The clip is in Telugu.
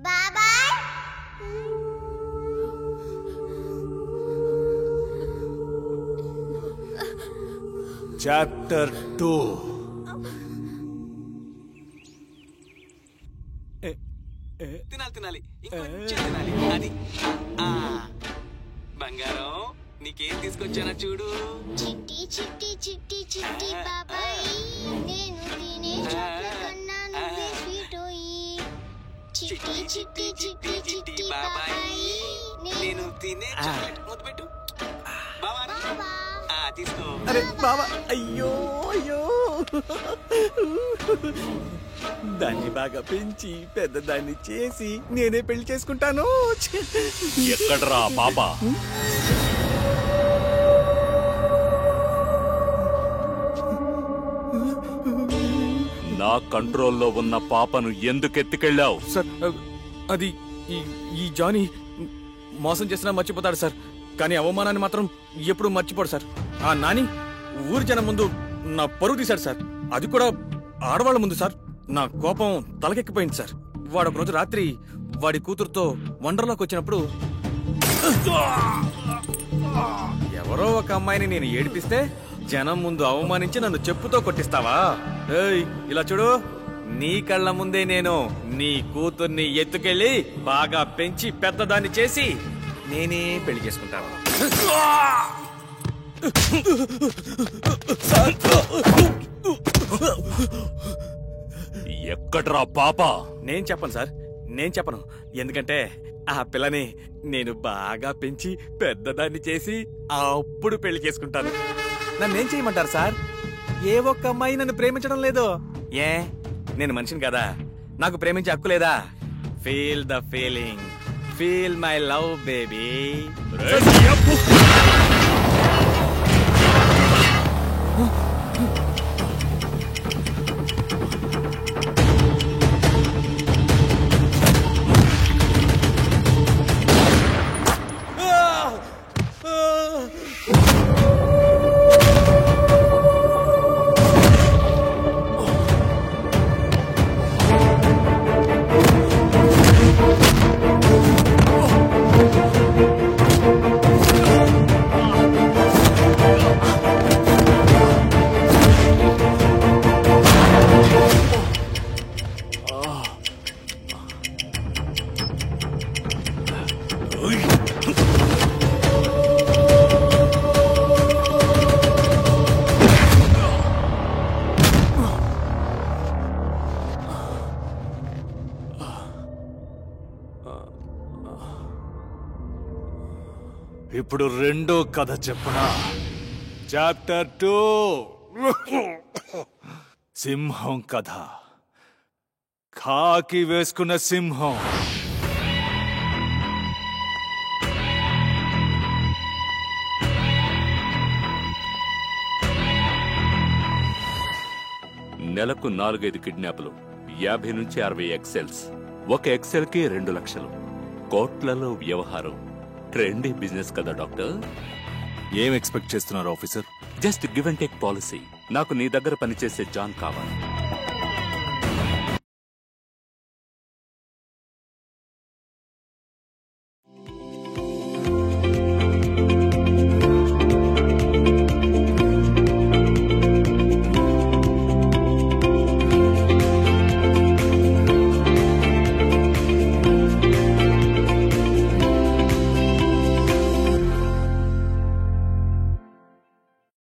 బాబాయ్ చాప్టర్ 2 తినాలి ఇంకొంచెం తినాలి అది బంగారం నీకేం తీసుకొచ్చానా చూడు. చిట్టి చిట్టి చిట్టి చిట్టి బాబాయ్ నేను తినే చాక్లెట్ కన్నా నువ్వే స్వీటోయి. చిట్టి చిట్టి చిట్టి చిట్టి బాబాయ్ నేను తినే చాక్లెట్ ముద్దు పెట్టు బాబా. తీసుకో. అరే బాబా, అయ్యో అయ్యో, దాన్ని బాగా పెంచి పెద్దదాన్ని చేసి నేనే పెళ్లి చేసుకుంటాను. ఎక్కడ్రా పాప? నా కంట్రోల్లో ఉన్న పాపను ఎందుకు ఎత్తుకెళ్ళావు? సార్ అది ఈ జానీ మోసం చేసినా మర్చిపోతాడు సార్, కానీ అవమానాన్ని మాత్రం ఎప్పుడు మర్చిపోడు సార్. ఆ నాని ఊరి జనం ముందు నా పరువు తీశాడు సార్, అది కూడా ఆడవాళ్ల ముందు సార్. నా కోపం తలకెక్కిపోయింది సార్. వాడు ఒక రోజు రాత్రి వాడి కూతురుతో వండర్లోకి వచ్చినప్పుడు ఎవరో ఒక అమ్మాయిని నేను ఏడిపిస్తే జనం ముందు అవమానించి నన్ను చెప్పుతో కొట్టిస్తావా? ఏయ్ ఇలా చూడు, నీ కళ్ళ ముందే నేను నీ కూతుర్ని ఎత్తుకెళ్ళి బాగా పెంచి పెద్దదాన్ని చేసి నేనే పెళ్లి చేసుకుంటాను. ఎక్కడ్రా పాప? నేను చెప్పను సార్, నేను చెప్పను. ఎందుకంటే ఆ పిల్లని నేను బాగా పెంచి పెద్దదాన్ని చేసి అప్పుడు పెళ్లి చేసుకుంటాను. నన్నేం చేయమంటారు సార్? ఏ ఒక్క అమ్మాయి నన్ను ప్రేమించడం లేదు. ఏ నేను మనిషిని కదా, నాకు ప్రేమించే హక్కు లేదా? Feel the feeling, feel my love baby. ఇప్పుడు రెండో కథ చెప్పనా? చాప్టర్ 2 సింహం కథ. కాకి వేసుకున్న సింహం నెలకు 4-5 కిడ్నాప్లు, 50 నుంచి 60 ఎక్సెల్స్. ఒక ఎక్సెల్ కి 2 లక్షలు. కోట్లలో వ్యవహారం. ట్రెండీ బిజినెస్ కదా డాక్టర్. ఏం ఎక్స్పెక్ట్ చేస్తున్నారు officer? Just give and take policy. నాకు నీ దగ్గర పనిచేసే జాన్ కావాలి.